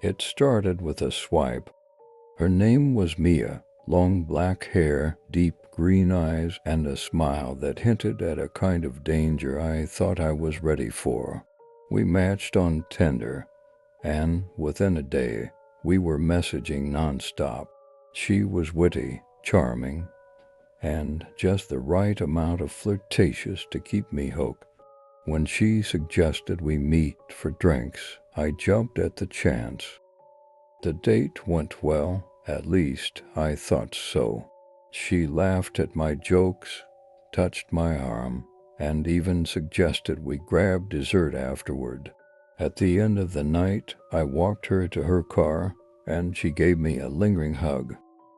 It started with a swipe. Her name was Mia, long black hair, deep green eyes, and a smile that hinted at a kind of danger I thought I was ready for. We matched on Tinder, and within a day, we were messaging nonstop. She was witty, charming, and just the right amount of flirtatious to keep me hooked. When she suggested we meet for drinks, I jumped at the chance. The date went well, at least I thought so. She laughed at my jokes, touched my arm, and even suggested we grab dessert afterward. At the end of the night, I walked her to her car, and she gave me a lingering hug.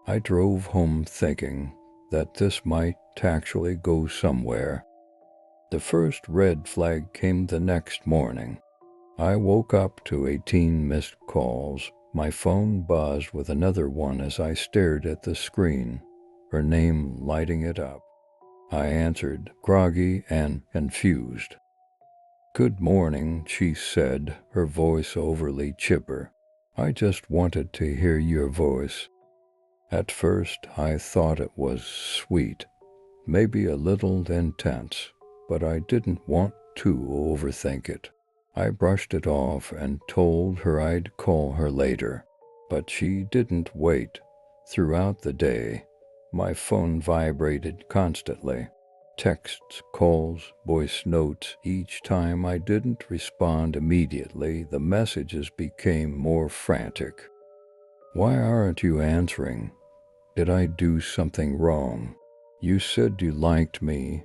I drove home thinking that this might actually go somewhere. The first red flag came the next morning. I woke up to 18 missed calls. My phone buzzed with another one as I stared at the screen, her name lighting it up. I answered, groggy and confused. "Good morning," she said, her voice overly chipper. "I just wanted to hear your voice." At first, I thought it was sweet, maybe a little intense, but I didn't want to overthink it. I brushed it off and told her I'd call her later, but she didn't wait. Throughout the day, my phone vibrated constantly. Texts, calls, voice notes. Each time I didn't respond immediately, the messages became more frantic. "Why aren't you answering? Did I do something wrong? You said you liked me.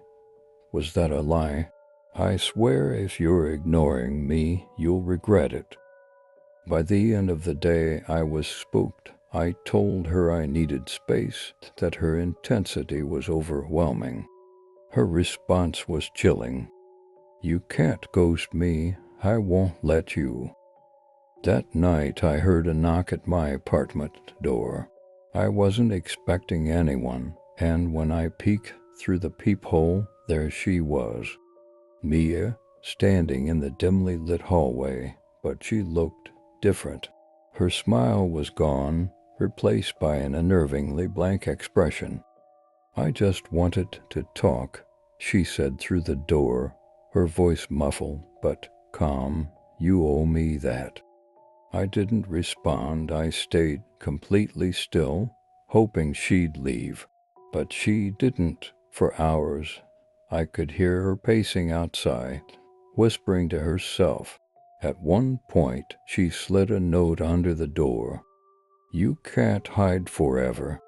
Was that a lie? I swear if you're ignoring me, you'll regret it." By the end of the day, I was spooked. I told her I needed space, that her intensity was overwhelming. Her response was chilling. "You can't ghost me. I won't let you." That night, I heard a knock at my apartment door. I wasn't expecting anyone, and when I peeked through the peephole, there she was. Mia, standing in the dimly lit hallway, but she looked different. Her smile was gone, replaced by an unnervingly blank expression. "I just wanted to talk," she said through the door, her voice muffled but calm. "You owe me that." I didn't respond. I stayed completely still, hoping she'd leave, but she didn't. For hours, I could hear her pacing outside, whispering to herself. At one point, she slid a note under the door. "You can't hide forever."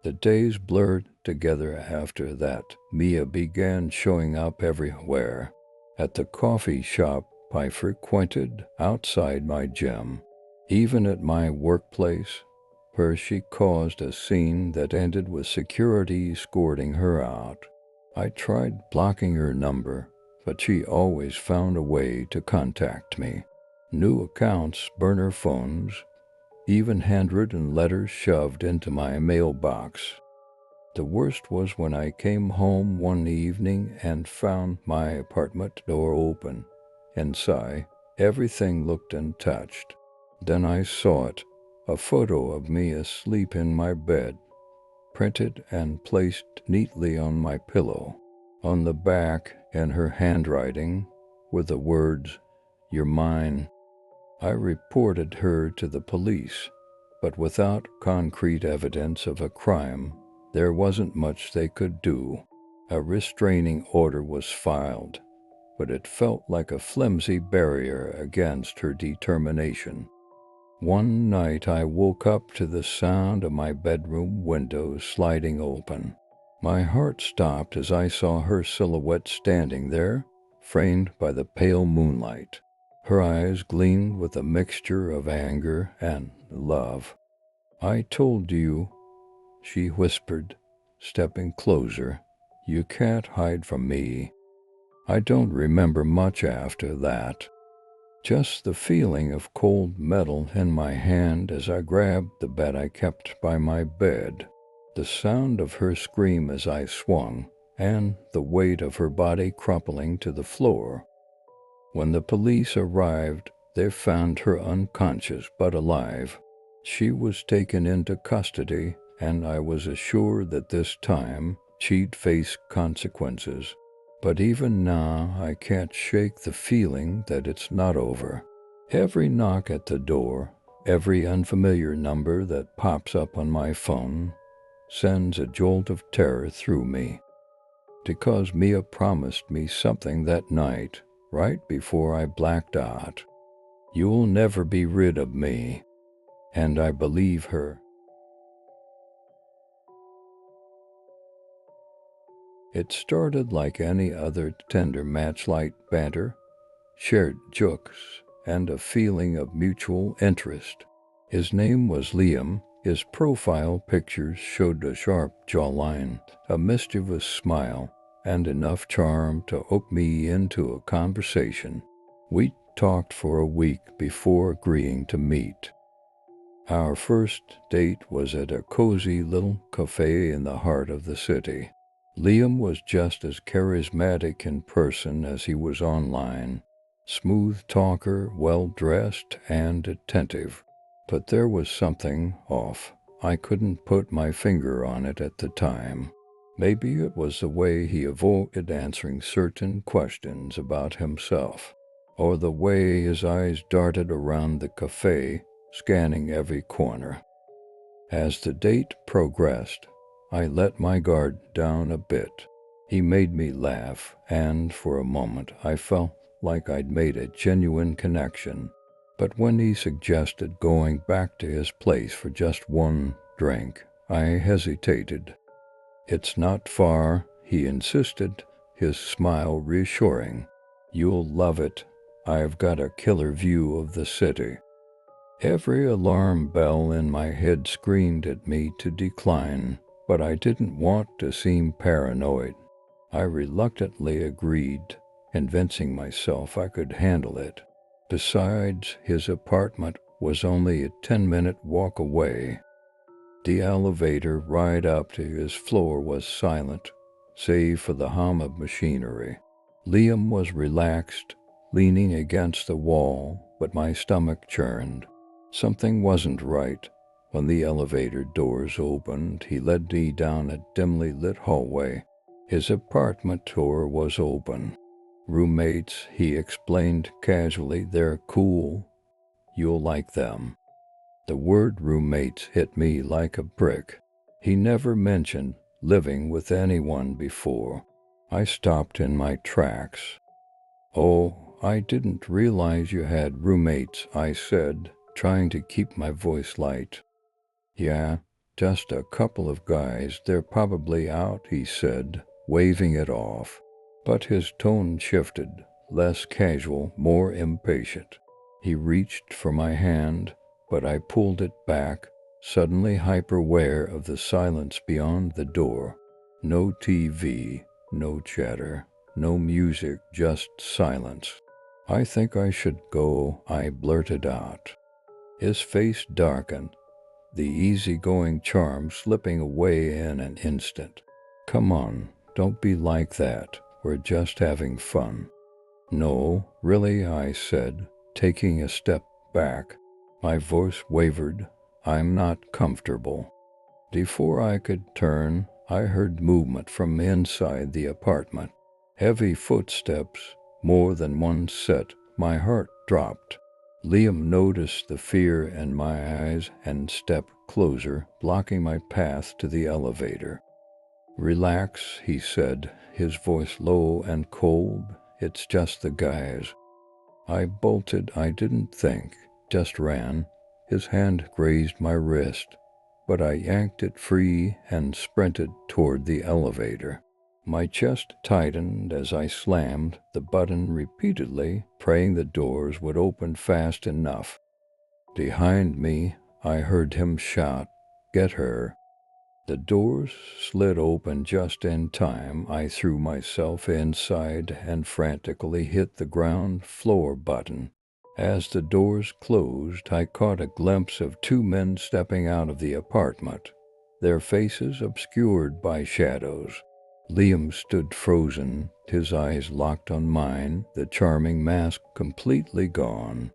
The days blurred together after that. Mia began showing up everywhere. At the coffee shop I frequented, outside my gym, even at my workplace, where she caused a scene that ended with security escorting her out. I tried blocking her number, but she always found a way to contact me. New accounts, burner phones, even handwritten letters shoved into my mailbox. The worst was when I came home one evening and found my apartment door open. Inside, everything looked untouched. Then I saw it, a photo of me asleep in my bed, printed and placed neatly on my pillow. On the back, in her handwriting, were the words, "You're mine." I reported her to the police, but without concrete evidence of a crime, there wasn't much they could do. A restraining order was filed, but it felt like a flimsy barrier against her determination. One night I woke up to the sound of my bedroom window sliding open. My heart stopped as I saw her silhouette standing there, framed by the pale moonlight. Her eyes gleamed with a mixture of anger and love. "I told you," she whispered, stepping closer. "You can't hide from me." I don't remember much after that. Just the feeling of cold metal in my hand as I grabbed the bat I kept by my bed, the sound of her scream as I swung, and the weight of her body crumpling to the floor. When the police arrived, They found her unconscious but alive. She was taken into custody, and I was assured that this time she'd face consequences. But even now, I can't shake the feeling that it's not over. Every knock at the door, every unfamiliar number that pops up on my phone, sends a jolt of terror through me. Because Mia promised me something that night, right before I blacked out. "You'll never be rid of me." And I believe her. It started like any other tender matchlight banter, shared jokes, and a feeling of mutual interest. His name was Liam. His profile pictures showed a sharp jawline, a mischievous smile, and enough charm to hook me into a conversation. We talked for a week before agreeing to meet. Our first date was at a cozy little cafe in the heart of the city. Liam was just as charismatic in person as he was online. Smooth talker, well-dressed, and attentive. But there was something off. I couldn't put my finger on it at the time. Maybe it was the way he avoided answering certain questions about himself, or the way his eyes darted around the cafe, scanning every corner. As the date progressed, I let my guard down a bit. He made me laugh, and for a moment I felt like I'd made a genuine connection. But when he suggested going back to his place for just one drink, I hesitated. "It's not far," he insisted, his smile reassuring. "You'll love it. I've got a killer view of the city." Every alarm bell in my head screamed at me to decline, but I didn't want to seem paranoid. I reluctantly agreed, convincing myself I could handle it. Besides, his apartment was only a 10-minute walk away. The elevator ride up to his floor was silent, save for the hum of machinery. Liam was relaxed, leaning against the wall, but my stomach churned. Something wasn't right. When the elevator doors opened, he led me down a dimly lit hallway. His apartment door was open. "Roommates," he explained casually. "They're cool. You'll like them." The word roommates hit me like a brick. He never mentioned living with anyone before. I stopped in my tracks. "Oh, I didn't realize you had roommates," I said, trying to keep my voice light. "Yeah, just a couple of guys. They're probably out," he said, waving it off. But his tone shifted, less casual, more impatient. He reached for my hand, but I pulled it back, suddenly hyper-aware of the silence beyond the door. No TV, no chatter, no music, just silence. "I think I should go," I blurted out. His face darkened, the easygoing charm slipping away in an instant. "Come on, don't be like that. We're just having fun." "No, really," I said, taking a step back. My voice wavered. "I'm not comfortable." Before I could turn, I heard movement from inside the apartment. Heavy footsteps, more than one set. My heart dropped. Liam noticed the fear in my eyes and stepped closer, blocking my path to the elevator. "Relax," he said, his voice low and cold. "It's just the guys." I bolted. I didn't think, just ran. His hand grazed my wrist, but I yanked it free and sprinted toward the elevator. My chest tightened as I slammed the button repeatedly, praying the doors would open fast enough. Behind me, I heard him shout, "Get her!" The doors slid open just in time. I threw myself inside and frantically hit the ground floor button. As the doors closed, I caught a glimpse of two men stepping out of the apartment, their faces obscured by shadows. Liam stood frozen, his eyes locked on mine, the charming mask completely gone.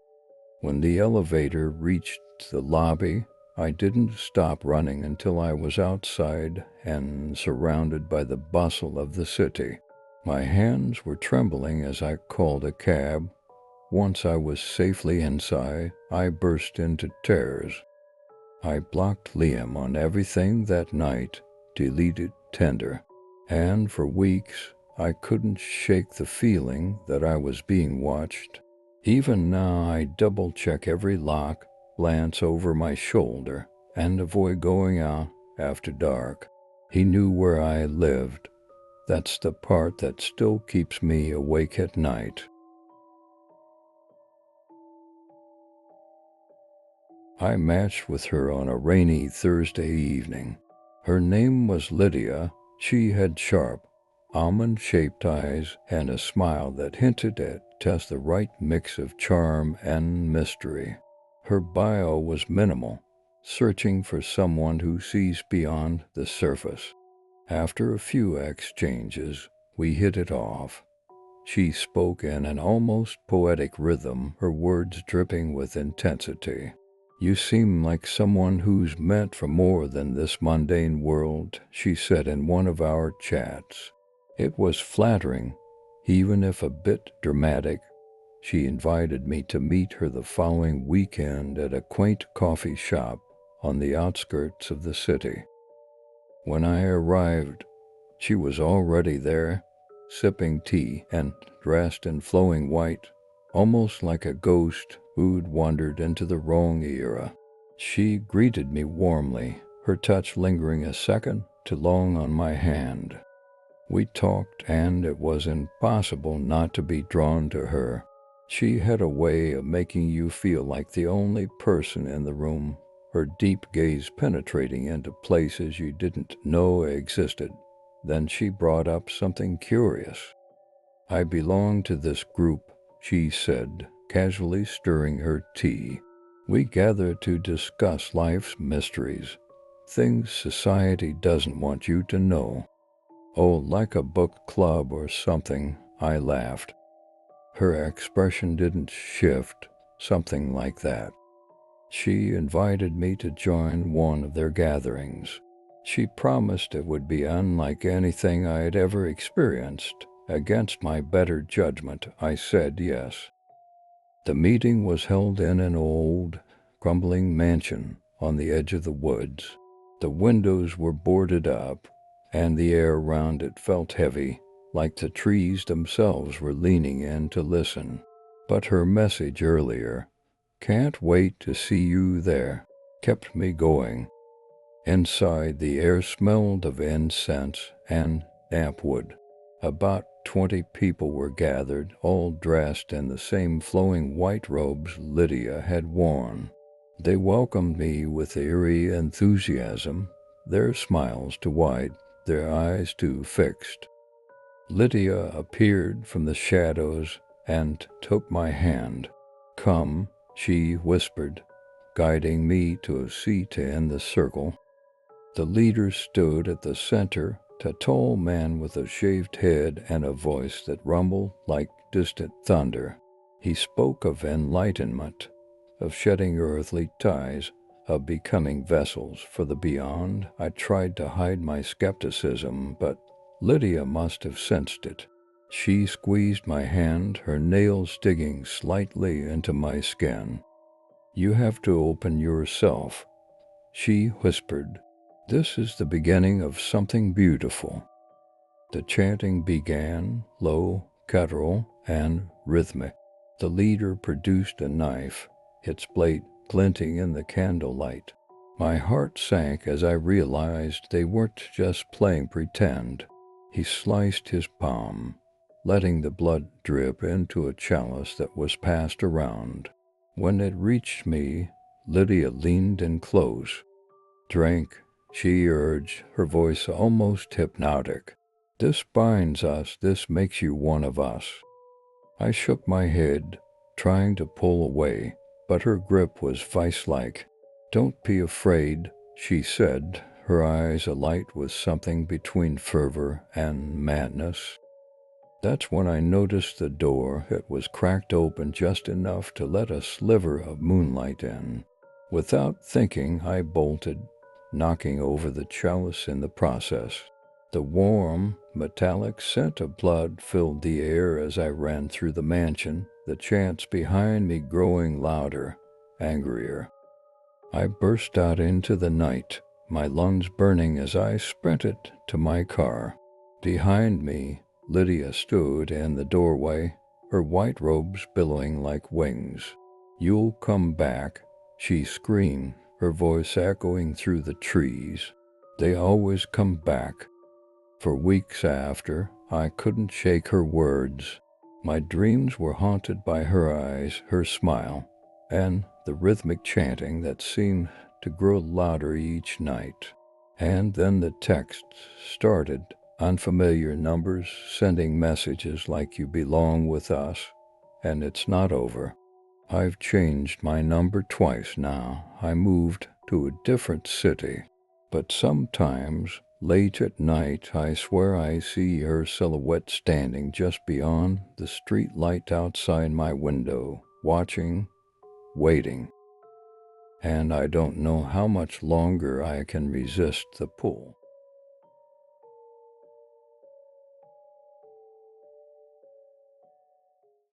When the elevator reached the lobby, I didn't stop running until I was outside and surrounded by the bustle of the city. My hands were trembling as I called a cab. Once I was safely inside, I burst into tears. I blocked Liam on everything that night, deleted Tinder, and for weeks I couldn't shake the feeling that I was being watched. Even now I double-check every lock, glance over my shoulder, and avoid going out after dark. He knew where I lived. That's the part that still keeps me awake at night. I matched with her on a rainy Thursday evening. Her name was Lydia. She had sharp, almond-shaped eyes and a smile that hinted at just the right mix of charm and mystery. Her bio was minimal, searching for someone who sees beyond the surface. After a few exchanges, we hit it off. She spoke in an almost poetic rhythm, her words dripping with intensity. "You seem like someone who's meant for more than this mundane world," she said in one of our chats. It was flattering, even if a bit dramatic. She invited me to meet her the following weekend at a quaint coffee shop on the outskirts of the city. When I arrived, she was already there, sipping tea and dressed in flowing white, almost like a ghost who'd wandered into the wrong era. She greeted me warmly, her touch lingering a second too long on my hand. We talked, and it was impossible not to be drawn to her. She had a way of making you feel like the only person in the room, her deep gaze penetrating into places you didn't know existed. Then she brought up something curious. "I belong to this group," she said, casually stirring her tea. "We gather to discuss life's mysteries, things society doesn't want you to know." "Oh, like a book club or something," I laughed. Her expression didn't shift, something like that. She invited me to join one of their gatherings. She promised it would be unlike anything I had ever experienced. Against my better judgment, I said yes. The meeting was held in an old, crumbling mansion on the edge of the woods. The windows were boarded up, and the air around it felt heavy, like the trees themselves were leaning in to listen. But her message earlier, "Can't wait to see you there," kept me going. Inside, the air smelled of incense and damp wood. About 20 people were gathered, all dressed in the same flowing white robes Lydia had worn. They welcomed me with eerie enthusiasm, their smiles too wide, their eyes too fixed. Lydia appeared from the shadows and took my hand. "Come," she whispered, guiding me to a seat in the circle. The leader stood at the center, a tall man with a shaved head and a voice that rumbled like distant thunder. He spoke of enlightenment, of shedding earthly ties, of becoming vessels for the beyond. I tried to hide my skepticism, but Lydia must have sensed it. She squeezed my hand, her nails digging slightly into my skin. "You have to open yourself," she whispered. "This is the beginning of something beautiful." The chanting began, low, guttural, and rhythmic. The leader produced a knife, its blade glinting in the candlelight. My heart sank as I realized they weren't just playing pretend. He sliced his palm, letting the blood drip into a chalice that was passed around. When it reached me, Lydia leaned in close. "Drink," she urged, her voice almost hypnotic. "This binds us, this makes you one of us." I shook my head, trying to pull away, but her grip was vice-like. "Don't be afraid," she said, her eyes alight with something between fervor and madness. That's when I noticed the door. It was cracked open just enough to let a sliver of moonlight in. Without thinking, I bolted, knocking over the chalice in the process. The warm, metallic scent of blood filled the air as I ran through the mansion, the chants behind me growing louder, angrier. I burst out into the night, my lungs burning as I sprinted to my car. Behind me, Lydia stood in the doorway, her white robes billowing like wings. "You'll come back," she screamed, her voice echoing through the trees. "They always come back." For weeks after, I couldn't shake her words. My dreams were haunted by her eyes, her smile, and the rhythmic chanting that seemed to grow louder each night. And then the texts started, unfamiliar numbers sending messages like "you belong with us," and it's not over. I've changed my number twice now. I moved to a different city. But sometimes, late at night, I swear I see her silhouette standing just beyond the street light outside my window, watching, waiting. And I don't know how much longer I can resist the pull.